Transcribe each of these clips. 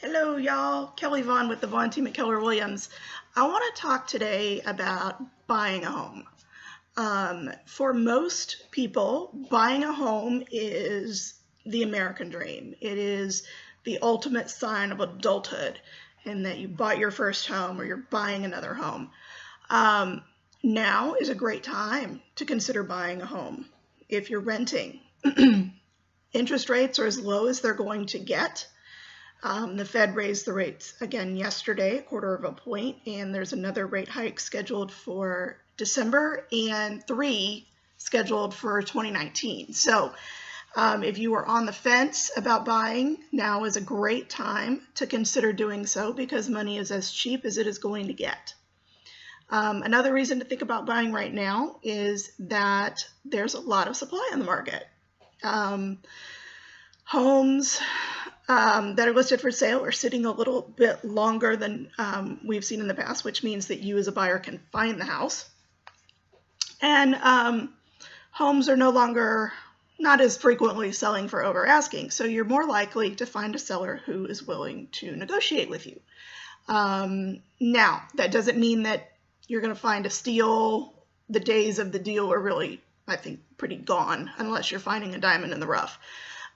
Hello, y'all. Kelly Vaughn with the Vaughn team at Keller Williams. I want to talk today about buying a home. For most people, buying a home is the American dream. It is the ultimate sign of adulthood, and that you bought your first home or you're buying another home. Now is a great time to consider buying a home. If you're renting, interest rates are as low as they're going to get. The Fed raised the rates again yesterday, 1/4 point, and there's another rate hike scheduled for December and 3 scheduled for 2019. So if you are on the fence about buying, now is a great time to consider doing so because money is as cheap as it is going to get. Another reason to think about buying right now is that there's a lot of supply on the market. Homes that are listed for sale are sitting a little bit longer than we've seen in the past, which means that you as a buyer can find the house. And homes are not as frequently selling for over asking, so you're more likely to find a seller who is willing to negotiate with you. Now, that doesn't mean that you're going to find a steal. The days of the deal are really, I think, pretty gone unless you're finding a diamond in the rough.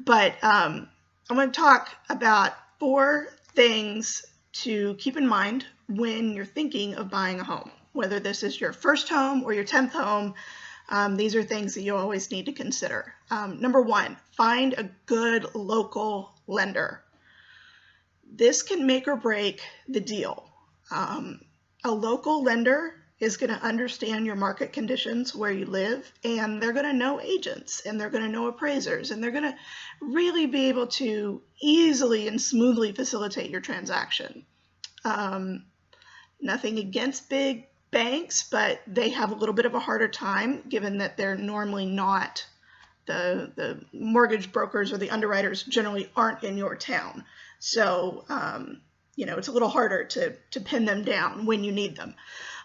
But I'm going to talk about 4 things to keep in mind when you're thinking of buying a home. Whether this is your first home or your 10th home, these are things that you always need to consider. Number 1, find a good local lender. This can make or break the deal. A local lender is going to understand your market conditions where you live, and they're going to know agents, and they're going to know appraisers, and they're going to really be able to easily and smoothly facilitate your transaction. Nothing against big banks, but they have a little bit of a harder time given that they're normally not, the mortgage brokers or the underwriters generally aren't in your town. So, it's a little harder to pin them down when you need them.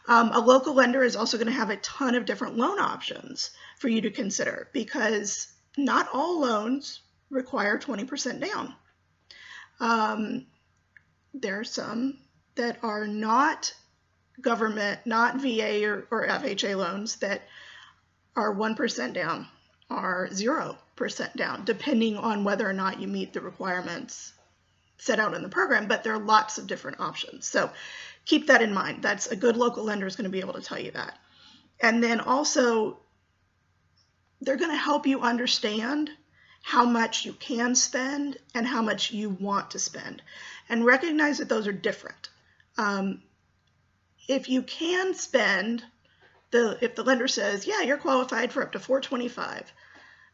A local lender is also going to have a ton of different loan options for you to consider because not all loans require 20% down. There are some that are not government, not VA or FHA loans that are 1% down or 0% down, depending on whether or not you meet the requirements set out in the program, but there are lots of different options. So keep that in mind. That's a good local lender is going to be able to tell you that. And then also, they're going to help you understand how much you can spend and how much you want to spend. And recognize that those are different. If you can spend, if the lender says, yeah, you're qualified for up to $425,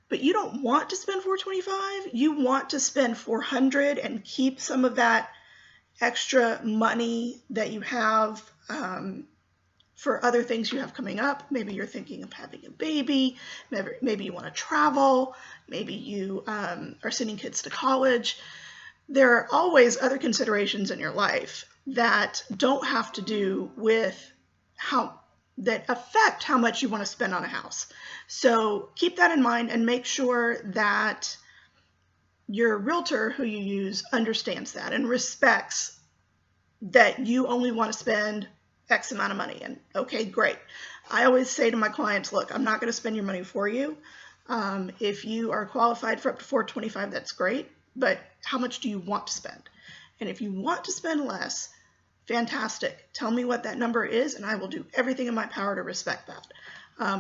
but you don't want to spend $425, you want to spend $400 and keep some of that extra money that you have for other things you have coming up. Maybe you're thinking of having a baby, maybe you want to travel, maybe you are sending kids to college. There are always other considerations in your life that don't have to do with that affect how much you want to spend on a house. So keep that in mind and make sure that your realtor who you use understands that and respects that you only want to spend X amount of money. And okay, great. I always say to my clients, look, I'm not going to spend your money for you. If you are qualified for up to $425, that's great. But how much do you want to spend? And if you want to spend less, fantastic. Tell me what that number is, and I will do everything in my power to respect that.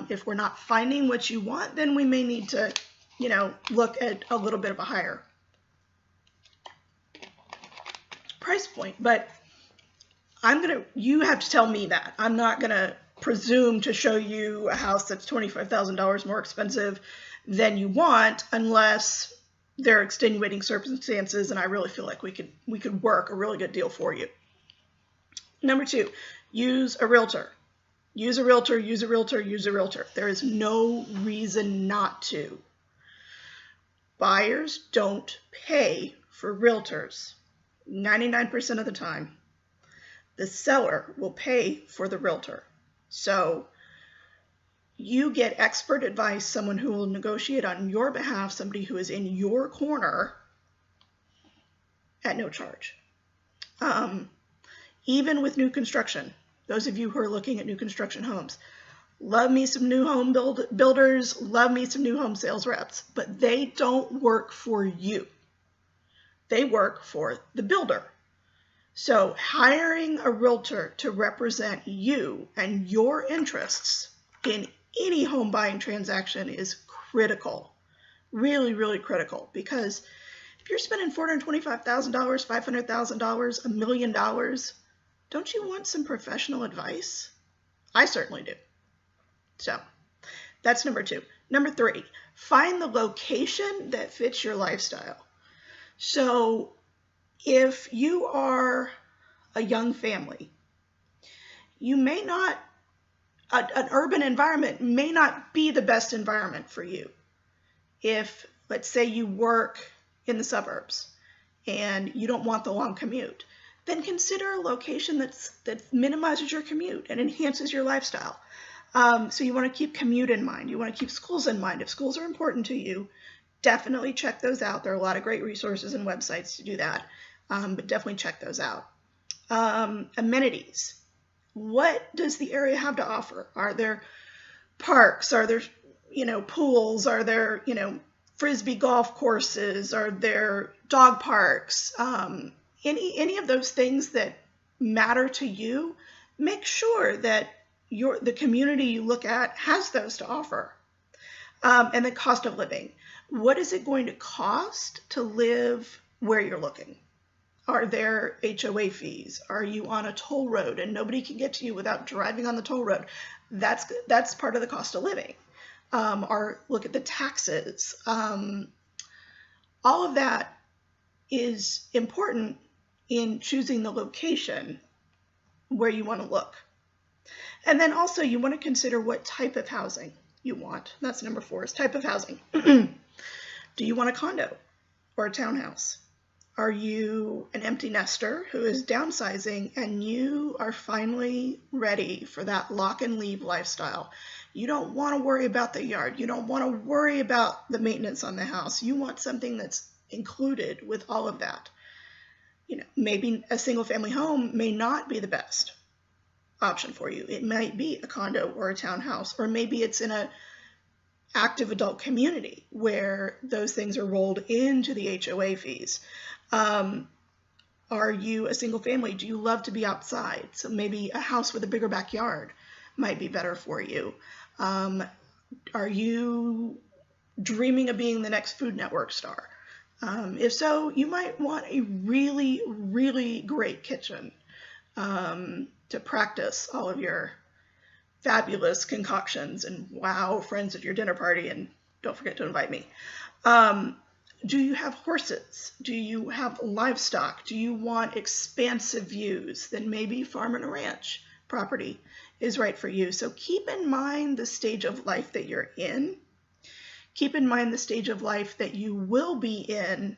If we're not finding what you want, then we may need to, look at a little bit of a higher price point. But you have to tell me that. I'm not going to presume to show you a house that's $25,000 more expensive than you want unless there are extenuating circumstances and I really feel like we could work a really good deal for you. Number 2, use a realtor. Use a realtor, use a realtor, use a realtor. There is no reason not to. Buyers don't pay for realtors 99% of the time. The seller will pay for the realtor. So you get expert advice, someone who will negotiate on your behalf, somebody who is in your corner at no charge. Even with new construction, those of you who are looking at new construction homes, love me some new home builders, love me some new home sales reps, but they don't work for you. They work for the builder. So hiring a realtor to represent you and your interests in any home buying transaction is critical, really, really critical, because if you're spending $425,000, $500,000, $1 million, don't you want some professional advice? I certainly do. So that's number 2. Number 3, find the location that fits your lifestyle. So if you are a young family, you may not, an urban environment may not be the best environment for you. If, let's say, you work in the suburbs and you don't want the long commute, then consider a location that minimizes your commute and enhances your lifestyle. So you want to keep commute in mind. You want to keep schools in mind. If schools are important to you, definitely check those out. There are a lot of great resources and websites to do that, but definitely check those out. Amenities. What does the area have to offer? Are there parks? Are there, pools? Are there, frisbee golf courses? Are there dog parks? Any of those things that matter to you, make sure that the community you look at has those to offer. And the cost of living. What is it going to cost to live where you're looking? Are there HOA fees? Are you on a toll road and nobody can get to you without driving on the toll road? That's part of the cost of living. Or look at the taxes. All of that is important in choosing the location where you want to look. And then also you want to consider what type of housing you want. That's number 4, is type of housing. Do you want a condo or a townhouse? Are you an empty nester who is downsizing and you are finally ready for that lock and leave lifestyle? You don't want to worry about the yard. You don't want to worry about the maintenance on the house. You want something that's included with all of that. Maybe a single family home may not be the best option for you. It might be a condo or a townhouse, or maybe it's in a active adult community where those things are rolled into the HOA fees. Are you a single family? Do you love to be outside? So maybe a house with a bigger backyard might be better for you. Are you dreaming of being the next Food Network star? If so, you might want a really, really great kitchen to practice all of your fabulous concoctions and wow friends at your dinner party, and don't forget to invite me. Do you have horses? Do you have livestock? Do you want expansive views? Then maybe farm and a ranch property is right for you. So keep in mind the stage of life that you're in. Keep in mind the stage of life that you will be in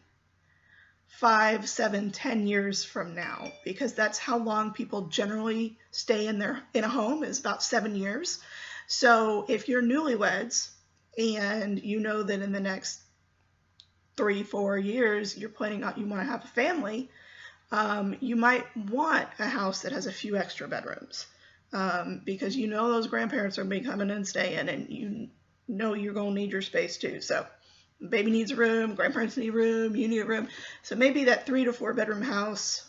5, 7, 10 years from now, because that's how long people generally stay in a home, is about 7 years. So if you're newlyweds and you know that in the next 3, 4 years you're planning on, you want to have a family, you might want a house that has a few extra bedrooms, because those grandparents are going to be coming and staying, and you know you're going to need your space too. So baby needs a room, grandparents need a room, you need a room. So maybe that 3 to 4 bedroom house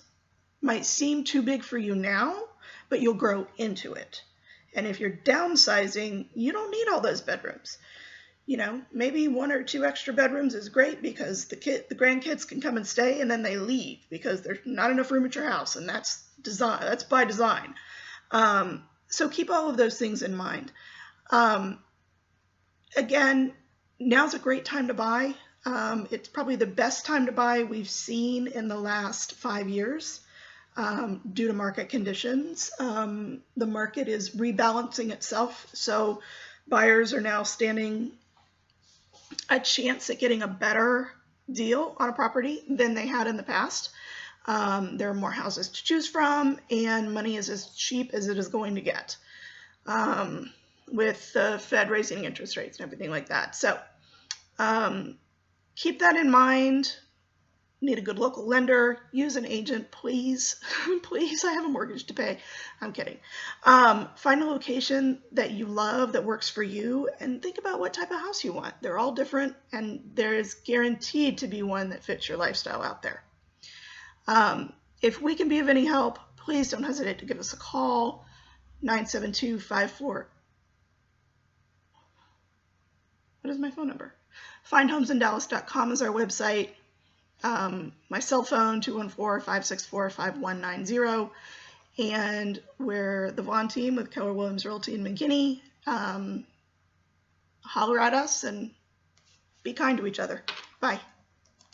might seem too big for you now, but you'll grow into it. And if you're downsizing, you don't need all those bedrooms. Maybe 1 or 2 extra bedrooms is great because the grandkids can come and stay and then they leave because there's not enough room at your house, and that's by design. So keep all of those things in mind. Again, now's a great time to buy. It's probably the best time to buy we've seen in the last 5 years due to market conditions. The market is rebalancing itself, so buyers are now standing a chance at getting a better deal on a property than they had in the past. There are more houses to choose from, and money is as cheap as it is going to get, with the Fed raising interest rates and everything like that. So keep that in mind. need a good local lender, use an agent, please. Please, I have a mortgage to pay. I'm kidding. Find a location that you love that works for you, and think about what type of house you want. They're all different, and there is guaranteed to be one that fits your lifestyle out there. If we can be of any help, please don't hesitate to give us a call. 972-54. What is my phone number? FindHomesInDallas.com is our website. My cell phone, 214-564-5190. And we're the Vaughn team with Keller Williams Realty in McKinney. Holler at us and be kind to each other. Bye.